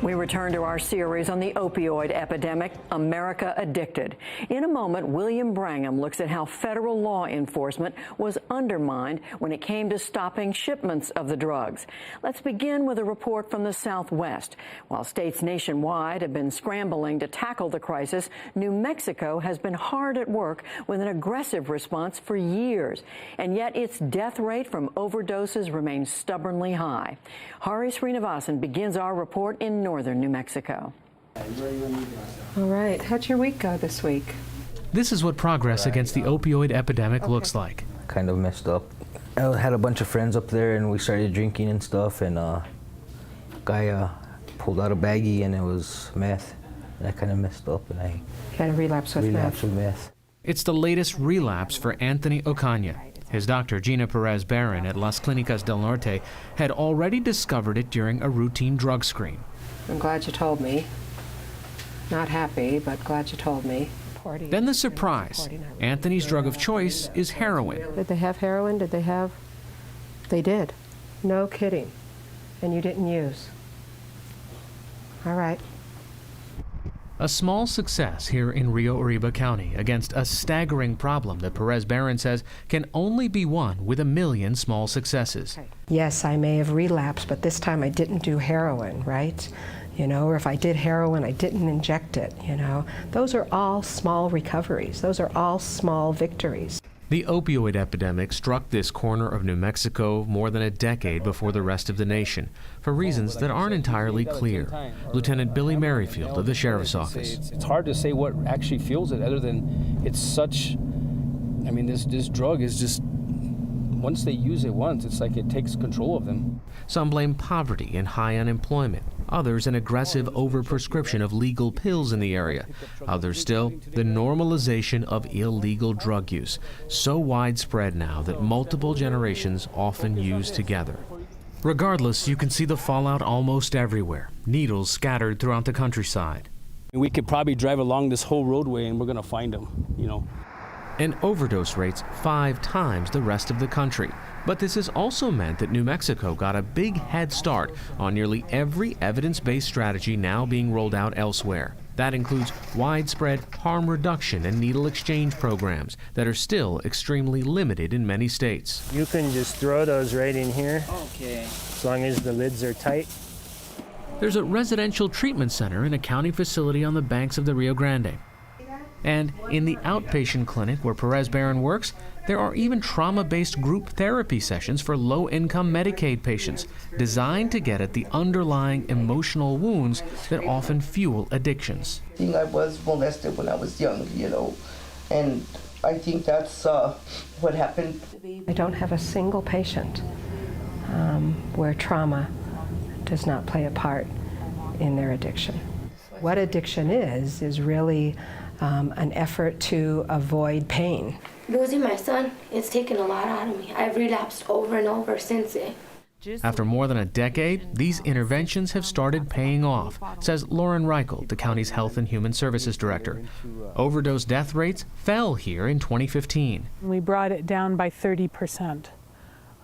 We return to our series on the opioid epidemic, America Addicted. In a moment, William Brangham looks at how federal law enforcement was undermined when it came to stopping shipments of the drugs. Let's begin with a report from the Southwest. While states nationwide have been scrambling to tackle the crisis, New Mexico has been hard at work with an aggressive response for years. And yet its death rate from overdoses remains stubbornly high. Hari Srinivasan begins our report in northern New Mexico. All right, how'd your week go this week? This is what progress against the opioid epidemic looks like. Kind of messed up. I had a bunch of friends up there and we started drinking and stuff, and guy pulled out a baggie and it was meth. And I kind of messed up and I had a relapse with meth. It's the latest relapse for Anthony Ocaña. His doctor, Gina Perez-Barron at Las Clínicas del Norte, had already discovered it during a routine drug screen. I'm glad you told me. Not happy, but glad you told me. Then the surprise. Anthony's drug of choice is heroin. Did they have heroin? Did they have? They did. No kidding. And you didn't use. All right. A small success here in Rio Arriba County against a staggering problem that Perez-Barron says can only be won with 1 million small successes. Yes, I may have relapsed, but this time I didn't do heroin, right? You know, or if I did heroin, I didn't inject it, you know. Those are all small recoveries. Those are all small victories. The opioid epidemic struck this corner of New Mexico more than a decade before the rest of the nation, for reasons that aren't entirely clear. Lieutenant Billy Merrifield of the Sheriff's Office. It's hard to say what actually fuels it, other than it's such, I mean, this drug is just, once they use it once, it's like it takes control of them. Some blame poverty and high unemployment. Others, an aggressive overprescription of legal pills in the area. Others still, the normalization of illegal drug use, so widespread now that multiple generations often use together. Regardless, you can see the fallout almost everywhere, needles scattered throughout the countryside. We could probably drive along this whole roadway and we're going to find them, you know. And overdose rates 5 times the rest of the country. But this has also meant that New Mexico got a big head start on nearly every evidence-based strategy now being rolled out elsewhere. That includes widespread harm reduction and needle exchange programs that are still extremely limited in many states. You can just throw those right in here, okay, as long as the lids are tight. There's a residential treatment center in a county facility on the banks of the Rio Grande. And in the outpatient clinic where Perez-Barron works, there are even trauma-based group therapy sessions for low-income Medicaid patients, designed to get at the underlying emotional wounds that often fuel addictions. I was molested when I was young, you know, and I think that's what happened. I don't have a single patient where trauma does not play a part in their addiction. What addiction is really an effort to avoid pain. Losing my son, it's taken a lot out of me. I've relapsed over and over since it. After more than a decade, these interventions have started paying off, says Lauren Reichel, the county's Health and Human Services Director. Overdose death rates fell here in 2015. We brought it down by 30%,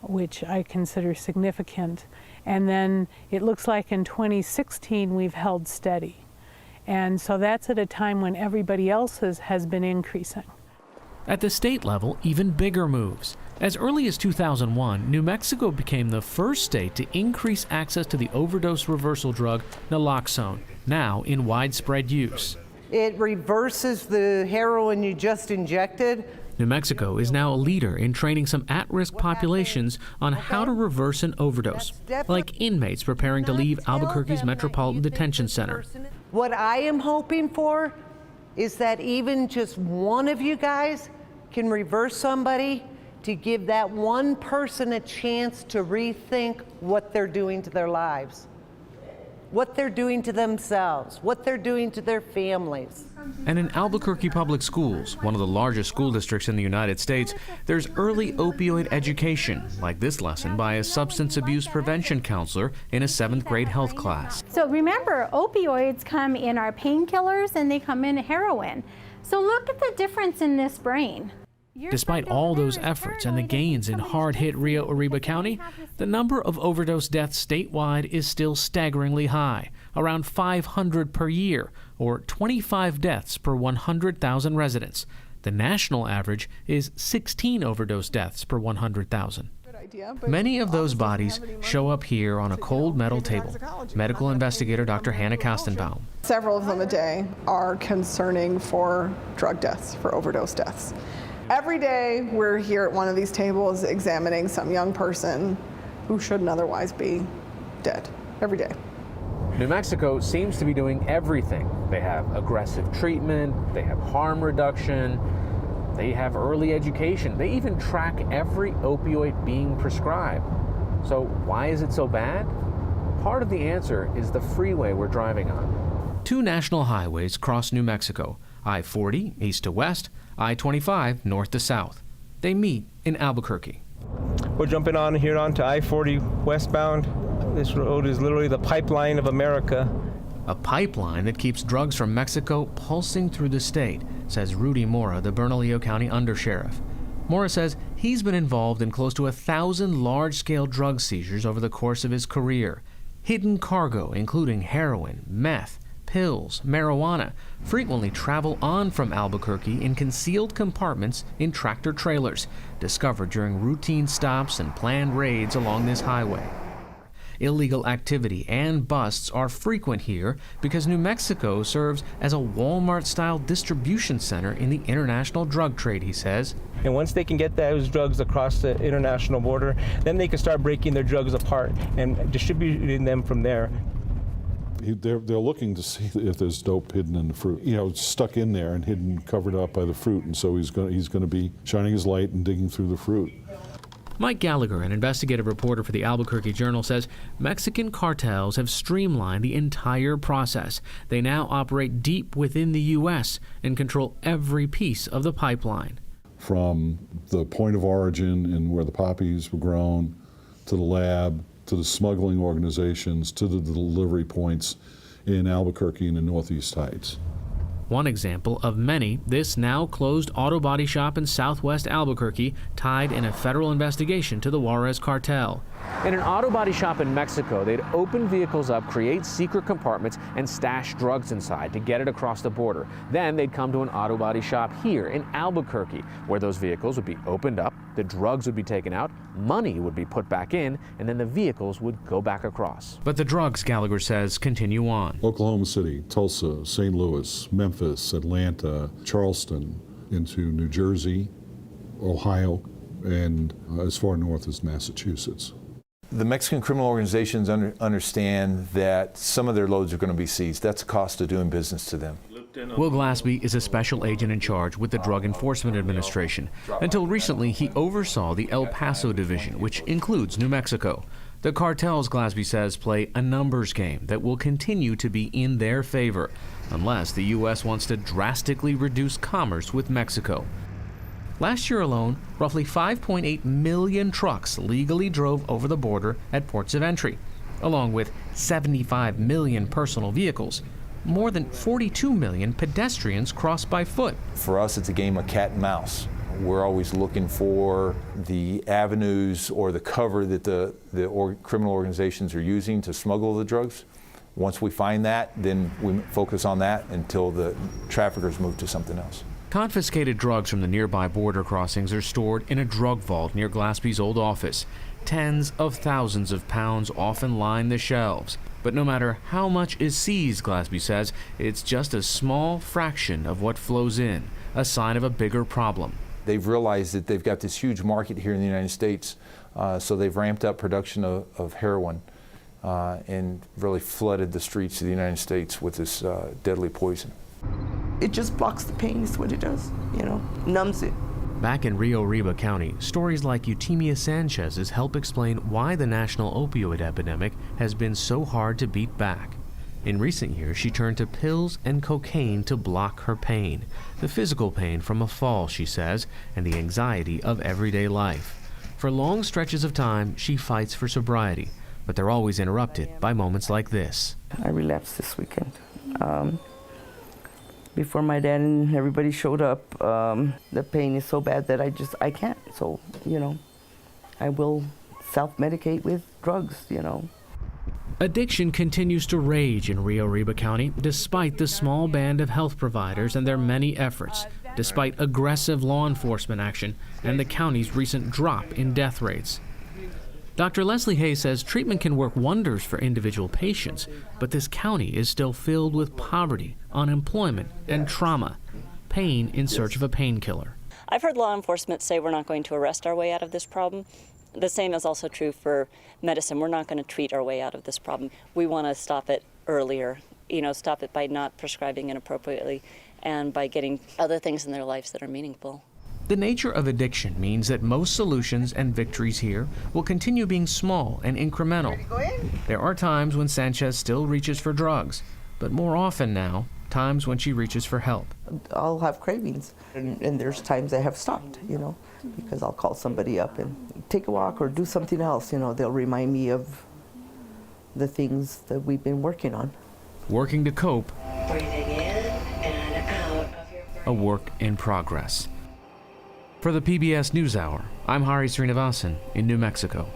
which I consider significant. And then it looks like in 2016 we've held steady. And so that's at a time when everybody else has been increasing. At the state level, even bigger moves. As early as 2001, New Mexico became the first state to increase access to the overdose reversal drug naloxone, now in widespread use. It reverses the heroin you just injected. New Mexico is now a leader in training some at-risk populations on how to reverse an overdose, like inmates preparing to leave Albuquerque's Metropolitan Detention Center. What I am hoping for is that even just one of you guys can reverse somebody to give that one person a chance to rethink what they're doing to their lives, what they're doing to themselves, what they're doing to their families. And in Albuquerque Public Schools, one of the largest school districts in the United States, there's early opioid education, like this lesson by a substance abuse prevention counselor in a 7th grade health class. So remember, opioids come in our painkillers and they come in heroin. So look at the difference in this brain. Despite all those efforts and the gains in hard-hit Rio Arriba County, the number of overdose deaths statewide is still staggeringly high, around 500 per year, or 25 deaths per 100,000 residents. The national average is 16 overdose deaths per 100,000. Many of those bodies show up here on a cold metal table. Medical investigator Dr. Hannah Kastenbaum. Several of them a day are concerning for drug deaths, for overdose deaths. Every day we're here at one of these tables examining some young person who shouldn't otherwise be dead. Every day. New Mexico seems to be doing everything. They have aggressive treatment, they have harm reduction, they have early education. They even track every opioid being prescribed. So why is it so bad? Part of the answer is the freeway we're driving on. Two national highways cross New Mexico, I-40 east to west, I-25 north to south. They meet in Albuquerque. We're jumping on here onto I-40 westbound. This road is literally the pipeline of America. A pipeline that keeps drugs from Mexico pulsing through the state, says Rudy Mora, the Bernalillo County Undersheriff. Mora says he's been involved in close to 1,000 large-scale drug seizures over the course of his career. Hidden cargo, including heroin, meth, pills, marijuana, frequently travel on from Albuquerque in concealed compartments in tractor trailers, discovered during routine stops and planned raids along this highway. Illegal activity and busts are frequent here because New Mexico serves as a Walmart-style distribution center in the international drug trade, he says. And once they can get those drugs across the international border, then they can start breaking their drugs apart and distributing them from there. They're looking to see if there's dope hidden in the fruit, stuck in there and hidden, covered up by the fruit, and so he's going to be shining his light and digging through the fruit. Mike Gallagher, an investigative reporter for the Albuquerque Journal, says Mexican cartels have streamlined the entire process. They now operate deep within the U.S. and control every piece of the pipeline. From the point of origin and where the poppies were grown, to the lab, to the smuggling organizations, to the delivery points in Albuquerque and the Northeast Heights. One example of many, this now closed auto body shop in southwest Albuquerque tied in a federal investigation to the Juarez cartel. In an auto body shop in Mexico, they'd open vehicles up, create secret compartments, and stash drugs inside to get it across the border. Then they'd come to an auto body shop here in Albuquerque, where those vehicles would be opened up, the drugs would be taken out, money would be put back in, and then the vehicles would go back across. But the drugs, Gallagher says, continue on. Oklahoma City, Tulsa, St. Louis, Memphis, Atlanta, Charleston, into New Jersey, Ohio, and as far north as Massachusetts. The Mexican criminal organizations understand that some of their loads are going to be seized. That's a cost of doing business to them. Will Glassby is a special agent in charge with the Drug Enforcement Administration. Until recently, he oversaw the El Paso division, which includes New Mexico. The cartels, Glassby says, play a numbers game that will continue to be in their favor, unless the U.S. wants to drastically reduce commerce with Mexico. Last year alone, roughly 5.8 million trucks legally drove over the border at ports of entry, along with 75 million personal vehicles. More than 42 million pedestrians crossed by foot. For us, it's a game of cat and mouse. We're always looking for the avenues or the cover that the criminal organizations are using to smuggle the drugs. Once we find that, then we focus on that until the traffickers move to something else. Confiscated drugs from the nearby border crossings are stored in a drug vault near Glassby's old office. Tens of thousands of pounds often line the shelves. But no matter how much is seized, Glassby says, it's just a small fraction of what flows in, a sign of a bigger problem. They've realized that they've got this huge market here in the United States, so they've ramped up production of heroin and really flooded the streets of the United States with this deadly poison. It just blocks the pain, is what it does, numbs it. Back in Rio Arriba County, stories like Eutimia Sanchez's help explain why the national opioid epidemic has been so hard to beat back. In recent years, she turned to pills and cocaine to block her pain. The physical pain from a fall, she says, and the anxiety of everyday life. For long stretches of time, she fights for sobriety, but they're always interrupted by moments like this. I relapsed this weekend. Before my dad and everybody showed up, the pain is so bad that I can't. So, I will self-medicate with drugs, Addiction continues to rage in Rio Arriba County despite the small band of health providers and their many efforts, despite aggressive law enforcement action and the county's recent drop in death rates. Dr. Leslie Hay says treatment can work wonders for individual patients, but this county is still filled with poverty, unemployment, and trauma, pain in search of a painkiller. I've heard law enforcement say we're not going to arrest our way out of this problem. The same is also true for medicine. We're not going to treat our way out of this problem. We want to stop it earlier, stop it by not prescribing inappropriately and by getting other things in their lives that are meaningful. The nature of addiction means that most solutions and victories here will continue being small and incremental. There are times when Sanchez still reaches for drugs, but more often now, times when she reaches for help. I'll have cravings, and there's times I have stopped, because I'll call somebody up and take a walk or do something else. They'll remind me of the things that we've been working on. Working to cope, Breathing in and out. a work in progress. For the PBS NewsHour, I'm Hari Srinivasan in New Mexico.